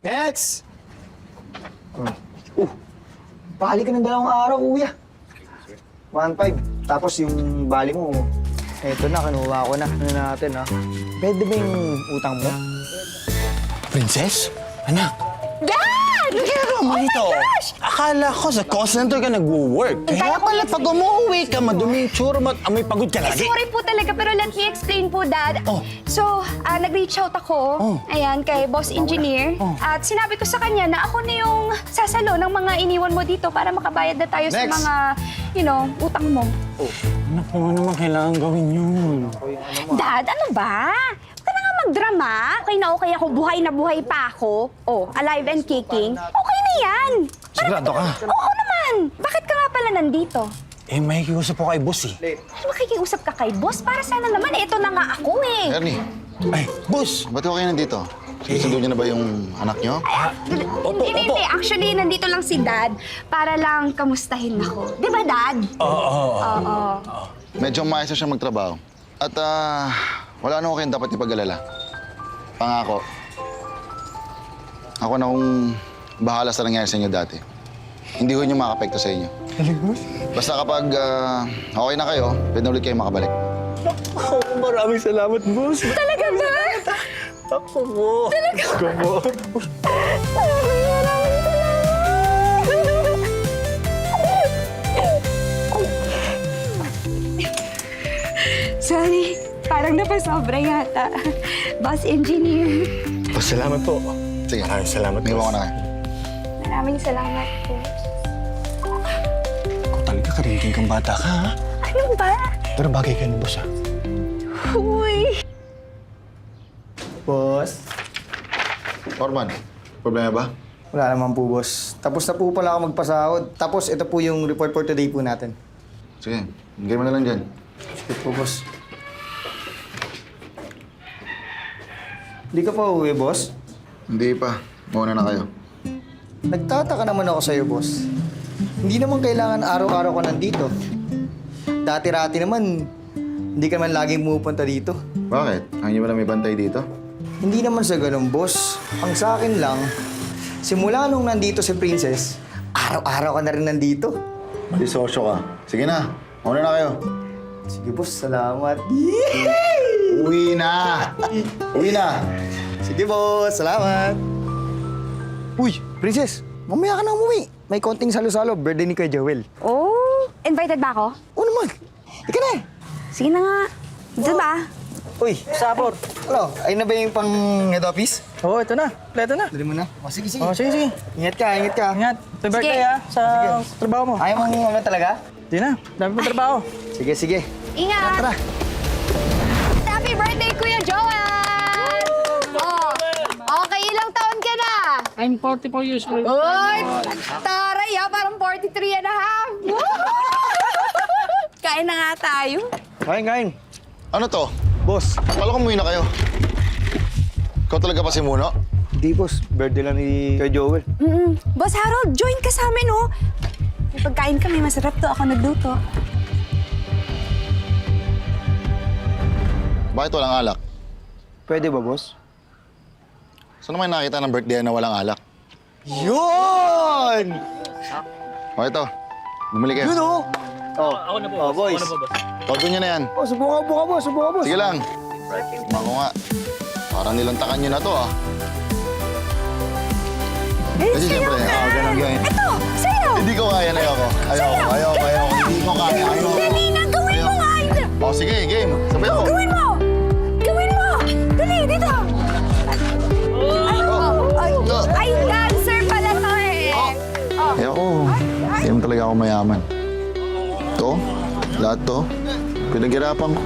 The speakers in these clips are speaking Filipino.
Next! Bali ka ng 2 araw, kuya. 1.5. Tapos yung bali mo, eto na, kinuha ko na. Ano natin, ha? Pwede ba yung utang mo? Princess? Anak, Dad! ano ginagawa mo dito? Akala ko sa call center ka nag-work. Kaya pala pag umuwi ka, madumi yung tsura mo at amoy pagod ka lagi. Sorry po talaga, pero let me explain po, Dad. Oh. So, nag-reach out ako, Oh. ayan, kay Boss Engineer. Oh. At sinabi ko sa kanya na ako na yung sasalo ng mga iniwan mo dito para makabayad na tayo sa Next. mga, utang mo. Anak, naman naman kailangan gawin yun. Dad, ano ba? Huwag ka na nga magdrama. Okay ako, buhay na buhay pa ako. Oh, alive and kicking. Okay na yan. Sigurado ka? Oo naman. Bakit ka nga pala nandito? Eh, makikiusap po kay boss eh. Ay, makikiusap ka kay boss? Para sana naman, ito na nga ako eh. Ernie, Ay, boss! ba't kayo nandito? Susundo niyo na ba yung anak niyo? Hindi. Actually, nandito lang si Dad para lang kamustahin ako. Di ba, Dad? Oo. Medyo maayos na siya magtrabaho. At wala na kayong dapat ipag-alala. Pangako. Ako na kung bahala sa nangyari sa inyo dati. Hindi ko niyo makapekto sa inyo. Basta kapag okay na kayo, pwede na ulit kayo makabalik. Oh, maraming salamat, boss. Talaga ba? Ako mo. Talaga ba? Sorry, parang napasobra yata. Boss Engineer. Salamat po. Sige, Maraming salamat, may iwan ko boss. na kayo. Maraming salamat po. Ikaw talaga karinting kang bata ka, ha? Ano ba? Pero bagay ka ni boss, ha? Uy! Boss? Orman, problema ba? Wala naman po, boss. Tapos na po pala ako magpasahod. Tapos ito po yung report for today po natin. Sige, bigay mo na lang dyan. Sige po, boss. Hindi ka pa uwi, boss? Hindi pa. Mauna na kayo. Nagtataka naman ako sa'yo, boss. Hindi naman kailangan araw-araw ka nandito. Dati-rati naman, hindi ka naman laging pumupunta dito. Bakit? Ang inyo ba may bantay dito? Hindi naman sa ganun, boss. Ang sa akin lang, simula nung nandito si Princess, araw-araw ka na rin nandito. Mali sosyo ka. Sige na, mauna na kayo. Sige, boss. Salamat. Uwi na! Uwi na! Sige, boss. Salamat. Uy, Princess. Mamaya ka na umuwi. May konting salo-salo. Birthday ni Kuya Joel. Oh, invited ba ako? Oo naman. Ika na. Sige na nga. Diyan ba? Uy, sapot. Ano, ayun na ba yung pang head office? Oo, ito na. Pleto na. Dali mo na. O, sige, sige. Oh, sige, sige. Ingat ka, ingat ka. Ingat. Happy birthday, ha, sa trabaho mo. Ayaw mong ano talaga? Di na. Dami pa trabaho. Sige, sige. Ingat! Tara. Happy birthday, Kuya Joel! Oh, okay, ilang taon ka na? I'm 44 years old. Uy! Taray parang 43 and a half. Kain na nga tayo. Kain, kain. Ano to? Boss. Akala ko umuwi na kayo. Ikaw talaga pa si Muno? Hindi, boss. Birthday lang ni Kuya Joel. Boss Harold, join ka sa amin, oh. May pagkain kami, masarap to. Ako nagluto. Bakit walang alak? Pwede ba, boss? Saan naman nakita ng birthday na walang alak? Yun! O ito, bumili kayo. Yun, oh. Oh, Ako na po. oh, boys. Ako na po, boss. Todo nyo na yan. Oh, subukan ka, boss. Subukan ka, boss. Sige lang. Mako nga. Parang nilantakan nyo na to, ah. Kasi siyempre, ganun ganyan. Ito, sa'yo! Hindi ko kaya na ayoko. Ayoko. Hindi ko kaya. Ayoko. Dali na, gawin mo nga! O sige, game. Sabi ako. Gawin mo! Gawin mo! Dali, dito! Ay, dancer pala to eh! Ayoko. Hindi naman talaga ako mayaman. To, lahat to, pinaghirapan ko.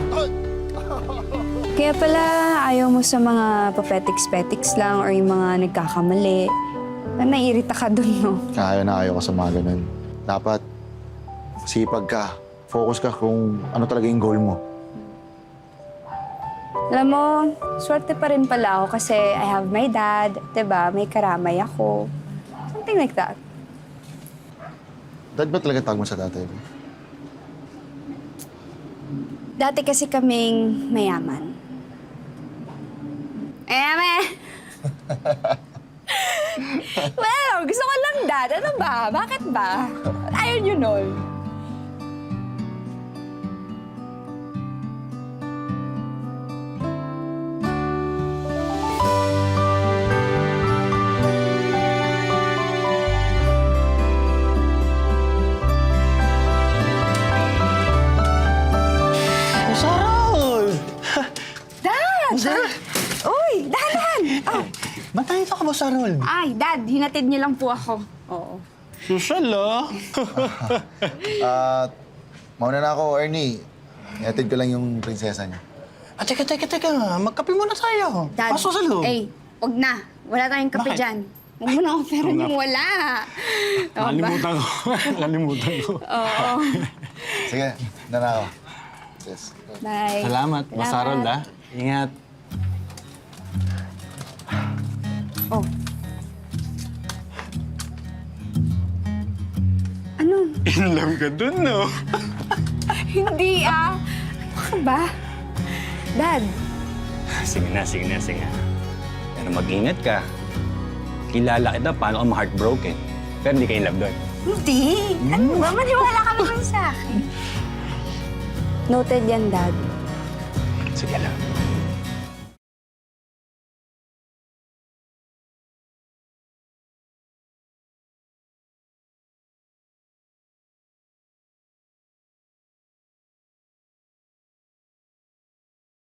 Kaya pala ayaw mo sa mga papetiks-petiks lang or yung mga nagkakamali. Naiirita ka dun, no? Ayaw ko sa mga ganun. Dapat, sipag ka. Focus ka kung ano talaga yung goal mo. Alam mo, swerte pa rin pala ako kasi I have my dad, 'di ba? May karamay ako. Something like that. Dad ba talaga tawag mo sa tatay mo? Dati kasi kaming mayaman. Mayaman! Well, gusto ko lang, Dad. Ano ba? Bakit ba? Ayaw niyo nun. Sarol! Dad! Uy, dahan! Oh. Ba't nandito ka ba, Sarol? Ay, Dad, hinatid niyo lang po ako. Oo. Susyal, ah. Mauna na ako, Ernie. Iatid ko lang yung prinsesa niyo. Teka. Magkape muna tayo. Dad, Pasok sa loob. wag na. Wala tayong kape Bakit? dyan. Huwag mo na offeran yung wala. Nakalimutan ko. Nakalimutan ko. Oo. Sige, na ako. Yes. Bye. Salamat, Masarol, ah. Ingat. Oh. Ano? In love ka dun, no? Hindi ah. Ano ka ba? Dad, Sige na. Pero mag-ingat ka. Kilala kita paano ka ma-heartbroken. Pero hindi ka in love doon. hindi. Ano ba? Maniwala ka naman sa akin. Noted yan, Dad. Sige lang.